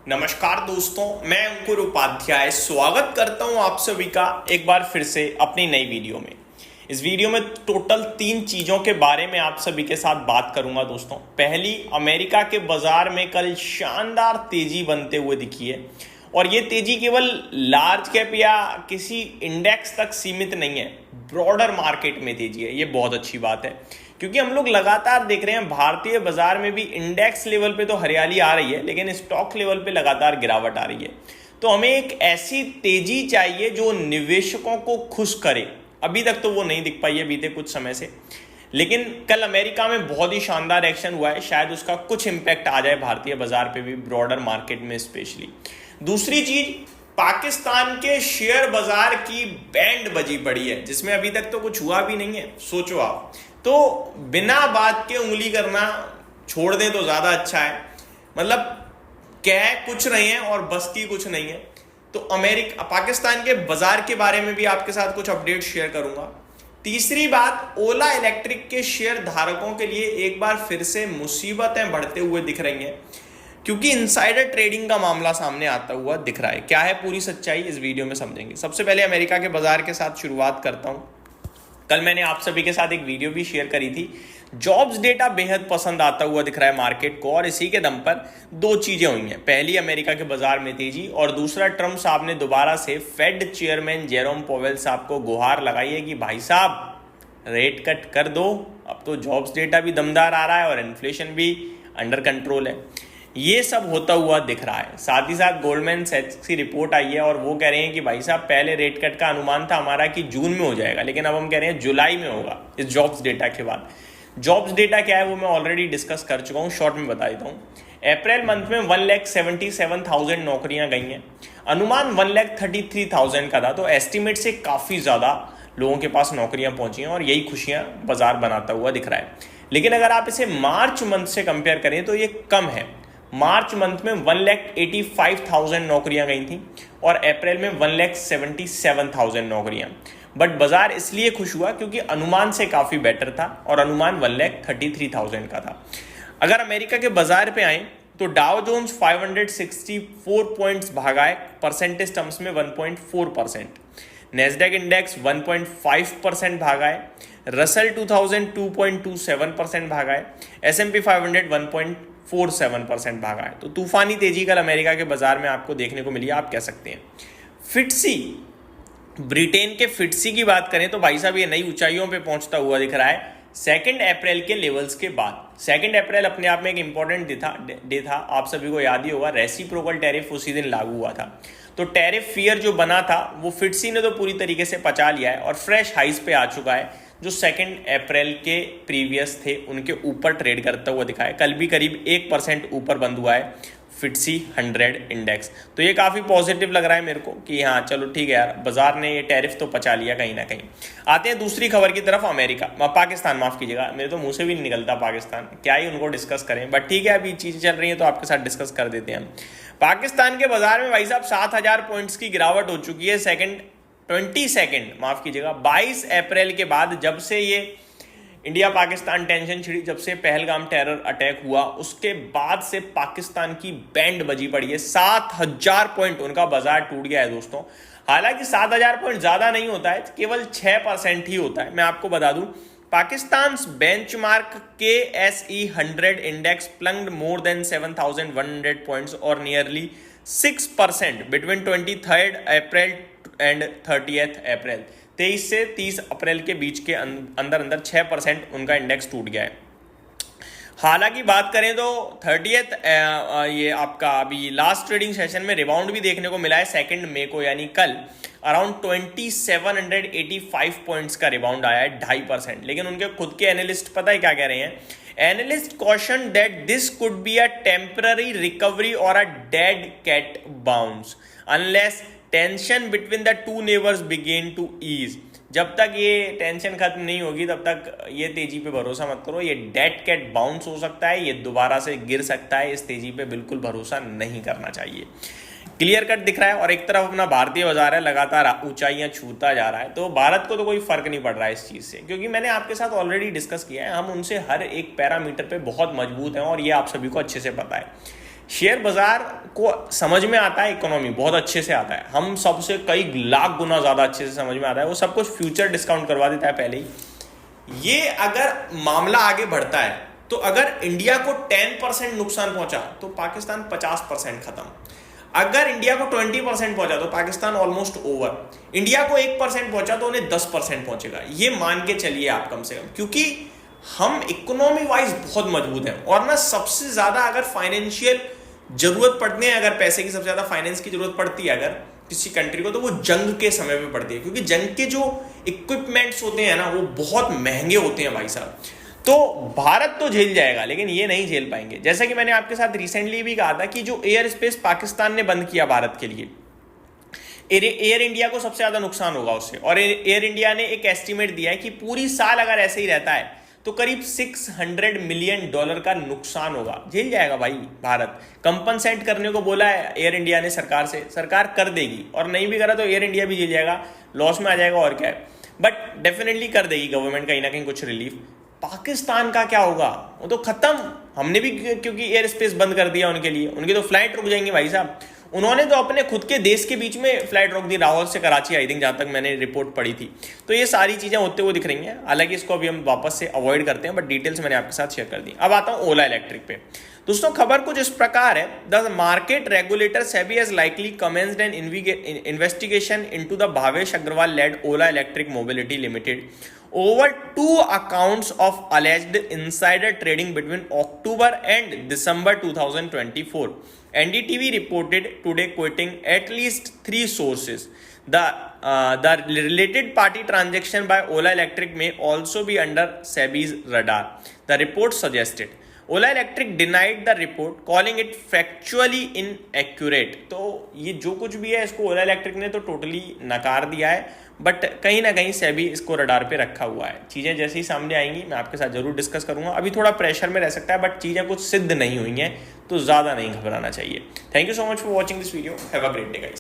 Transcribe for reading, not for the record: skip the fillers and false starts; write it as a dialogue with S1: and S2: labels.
S1: नमस्कार दोस्तों, मैं अंकुर उपाध्याय स्वागत करता हूं आप सभी का एक बार फिर से अपनी नई वीडियो में। इस वीडियो में टोटल 3 चीज़ों के बारे में आप सभी के साथ बात करूंगा दोस्तों। पहली, अमेरिका के बाजार में कल शानदार तेजी बनते हुए दिखी है और ये तेजी केवल लार्ज कैप या किसी इंडेक्स तक सीमित नहीं है, ब्रॉडर मार्केट में तेजी है। ये बहुत अच्छी बात है क्योंकि हम लोग लगातार देख रहे हैं भारतीय बाजार में भी इंडेक्स लेवल पे तो हरियाली आ रही है, लेकिन स्टॉक लेवल पे लगातार गिरावट आ रही है। तो हमें एक ऐसी तेजी चाहिए जो निवेशकों को खुश करे। अभी तक तो वो नहीं दिख पाई है बीते कुछ समय से, लेकिन कल अमेरिका में बहुत ही शानदार एक्शन हुआ है, शायद उसका कुछ इंपैक्ट आ जाए भारतीय बाजार पे भी, ब्रॉडर मार्केट में स्पेशली। दूसरी चीज, पाकिस्तान के शेयर बाजार की बैंड बजी पड़ी है जिसमें अभी तक तो कुछ हुआ भी नहीं है। सोचो आप, तो बिना बात के उंगली करना छोड़ दें तो ज्यादा अच्छा है। मतलब कह कुछ रहे हैं और बस्ती कुछ नहीं है। तो पाकिस्तान के बाजार के बारे में भी आपके साथ कुछ अपडेट शेयर करूंगा। तीसरी बात, ओला इलेक्ट्रिक के शेयर धारकों के लिए एक बार फिर से मुसीबतें बढ़ते हुए दिख रही हैं क्योंकि इनसाइडर ट्रेडिंग का मामला सामने आता हुआ दिख रहा है। क्या है पूरी सच्चाई, इस वीडियो में समझेंगे। सबसे पहले अमेरिका के बाजार के साथ शुरुआत करता हूं। कल मैंने आप सभी के साथ एक वीडियो भी शेयर करी थी। जॉब्स डेटा बेहद पसंद आता हुआ दिख रहा है मार्केट को और इसी के दम पर 2 चीजें हुई हैं। पहली, अमेरिका के बाजार में तेजी, और दूसरा, ट्रंप साहब ने दोबारा से फेड चेयरमैन जेरोम पोवेल साहब को गुहार लगाई है कि भाई साहब रेट कट कर दो। अब तो जॉब्स डेटा भी दमदार आ रहा है और इन्फ्लेशन भी अंडर कंट्रोल है। ये सब होता हुआ दिख रहा है। साथ ही साथ गोल्डमैन सैच्स की रिपोर्ट आई है और वो कह रहे हैं कि भाई साहब पहले रेट कट का अनुमान था हमारा कि जून में हो जाएगा, लेकिन अब हम कह रहे हैं जुलाई में होगा इस जॉब्स डेटा के बाद। जॉब्स डेटा क्या है वो मैं ऑलरेडी डिस्कस कर चुका हूँ, शॉर्ट में बता देता हूँ। अप्रैल मंथ में 1,77,000 नौकरियां गई हैं। अनुमान 1,33,000 का था, तो एस्टिमेट से काफ़ी ज़्यादा लोगों के पास नौकरियां पहुंची हैं और यही खुशियां बाजार बनाता हुआ दिख रहा है। लेकिन अगर आप इसे मार्च मंथ से कंपेयर करें तो ये कम है। मार्च मंथ में 1,85,000 नौकरियां गई थी और अप्रैल में 1,77,000 नौकरियां। बट बाजार इसलिए खुश हुआ क्योंकि अनुमान से काफी बेटर था और अनुमान 1,33,000 का था। अगर अमेरिका के बाजार पे आए तो डाउ जोन्स 564 पॉइंट्स भागा है, परसेंटेज टर्म्स में 1.4%। नेस्डैक इंडेक्स 1.5% भागा है। रसल 2000 2.27% भागा है। S&P 500 1.47% भागा है। तो तूफानी तेजी कल अमेरिका के बाजार में आपको देखने को मिली, आप कह सकते हैं। फिटसी, ब्रिटेन के फिटसी की बात करें तो भाई साहब ये नई ऊंचाइयों पे पहुंचता हुआ दिख रहा है 2 अप्रैल के लेवल्स के बाद। 2 अप्रैल अपने आप में एक इंपॉर्टेंट डे था, आप सभी को याद ही होगा। रेसिप्रोकल टैरिफ उसी दिन लागू हुआ था, तो टैरिफ फियर जो बना था वो फिटसी ने तो पूरी तरीके से पचा लिया है और फ्रेश हाइस पे आ चुका है, जो 2 अप्रैल के प्रीवियस थे उनके ऊपर ट्रेड करता हुआ दिखा है। कल भी करीब 1% ऊपर बंद हुआ है फिटसी 100 इंडेक्स। तो ये काफ़ी पॉजिटिव लग रहा है मेरे को कि हाँ चलो ठीक है यार, बाजार ने ये टैरिफ तो पचा लिया कहीं ना कहीं। आते हैं दूसरी खबर की तरफ। पाकिस्तान, माफ़ कीजिएगा, मेरे तो मुंह से भी नहीं निकलता पाकिस्तान, क्या ही उनको डिस्कस करें, बट ठीक है अभी चीज़ें चल रही हैं तो आपके साथ डिस्कस कर देते हैं हम। पाकिस्तान के बाजार में भाई साहब 7,000 पॉइंट्स की गिरावट हो चुकी है 22 अप्रैल के बाद, जब से ये इंडिया पाकिस्तान टेंशन छिड़ी, जब से पहलगाम टेरर अटैक हुआ उसके बाद से पाकिस्तान की बैंड बजी पड़ी है। 7,000 पॉइंट उनका बाजार टूट गया है दोस्तों। हालांकि 7,000 पॉइंट ज्यादा नहीं होता है, केवल 6% ही होता है। मैं आपको बता दूं, Pakistan benchmark KSE 100 index plunged more than 7,100 points और नियरली 6% बिटवीन 23 अप्रैल एंड 30 अप्रैल। 23 से 30 अप्रैल के बीच के अंदर 6% उनका इंडेक्स टूट गया है। हालांकि बात करें तो 30th ये आपका अभी लास्ट ट्रेडिंग सेशन में रिबाउंड भी देखने को मिला है 2 मई को, यानी कल अराउंड 2,785 पॉइंट्स का रिबाउंड आया है, 2.5%। लेकिन उनके खुद के एनालिस्ट पता है क्या कह रहे हैं? Analyst caution that this could be a temporary recovery or a dead cat bounce unless tension between the two neighbours begin to ease. जब तक ये टेंशन खत्म नहीं होगी तब तक ये तेजी पे भरोसा मत करो, ये डेड कैट बाउंस हो सकता है, ये दोबारा से गिर सकता है। इस तेजी पे बिल्कुल भरोसा नहीं करना चाहिए। क्लियर कट दिख रहा है। और एक तरफ अपना भारतीय बाजार है, लगातार ऊंचाइयां छूता जा रहा है, तो भारत को तो कोई फर्क नहीं पड़ रहा है इस चीज से, क्योंकि मैंने आपके साथ ऑलरेडी डिस्कस किया है, हम उनसे हर एक पैरामीटर पे बहुत मजबूत हैं और ये आप सभी को अच्छे से पता है। शेयर बाजार को समझ में आता है, इकोनॉमी बहुत अच्छे से आता है, हम सबसे कई लाख गुना ज़्यादा अच्छे से समझ में आता है, वो सब कुछ फ्यूचर डिस्काउंट करवा देता है पहले ही। ये अगर मामला आगे बढ़ता है तो अगर इंडिया को 10% नुकसान पहुंचा तो पाकिस्तान 50% खत्म, अगर इंडिया को 20% पहुंचा तो पाकिस्तान ऑलमोस्ट ओवर, इंडिया को 1% पहुंचा तो उन्हें 10% पहुंचेगा। ये मान के चलिए आप कम से कम, क्योंकि हम इकोनॉमी वाइज बहुत मजबूत हैं। और ना सबसे ज्यादा अगर फाइनेंशियल जरूरत पड़ती है, अगर पैसे की सबसे ज्यादा फाइनेंस की जरूरत पड़ती है अगर किसी कंट्री को, तो वो जंग के समय में पड़ती है, क्योंकि जंग के जो इक्विपमेंट्स होते हैं ना वो बहुत महंगे होते हैं भाई साहब। तो भारत तो झेल जाएगा लेकिन ये नहीं झेल पाएंगे। जैसा कि मैंने आपके साथ रिसेंटली भी कहा था कि जो एयर स्पेस पाकिस्तान ने बंद किया भारत के लिए, एयर इंडिया को सबसे ज्यादा नुकसान होगा उससे। और एयर इंडिया ने एक एस्टिमेट दिया है कि पूरी साल अगर ऐसे ही रहता है तो करीब $600 मिलियन का नुकसान होगा। झेल जाएगा भाई भारत। कंपनसेट करने को बोला है एयर इंडिया ने सरकार से, सरकार कर देगी, और नहीं भी करा तो एयर इंडिया भी झेल जाएगा, लॉस में आ जाएगा और क्या है, बट डेफिनेटली कर देगी गवर्नमेंट कहीं ना कहीं कुछ रिलीफ। पाकिस्तान का क्या होगा, वो तो खत्म। हमने भी क्योंकि एयर स्पेस बंद कर दिया उनके लिए, उनकी तो फ्लाइट रुक जाएंगे भाई साहब। उन्होंने तो अपने खुद के देश के बीच में फ्लाइट रोक दी, लाहौर से कराची, आई थिंक, जहां तक मैंने रिपोर्ट पढ़ी थी। तो ये सारी चीजें होते हुए दिख रही हैं। हालांकि इसको अभी हम वापस से अवॉइड करते हैं, बट डिटेल्स मैंने आपके साथ शेयर कर दी। अब आता हूं ओला इलेक्ट्रिक पे। दोस्तों खबर कुछ इस प्रकार है, the market regulator SEBI has likely commenced an investigation into the Bhavesh Aggarwal led Ola electric mobility limited over 2 accounts of alleged insider trading between October and December 2024. NDTV reported today, quoting at least 3 sources. The related party transaction by Ola Electric may also be under SEBI's radar, the report suggested. Ola Electric denied the report, calling it factually inaccurate. तो ये जो कुछ भी है इसको ओला electric ने तो totally नकार दिया है, बट कहीं ना कहीं सेबी इसको रडार पे रखा हुआ है। चीज़ें जैसे ही सामने आएंगी मैं आपके साथ जरूर डिस्कस करूंगा। अभी थोड़ा प्रेशर में रह सकता है, बट चीज़ें कुछ सिद्ध नहीं हुई हैं तो ज़्यादा नहीं घबराना चाहिए। Thank you so much for watching this video. Have a great day guys.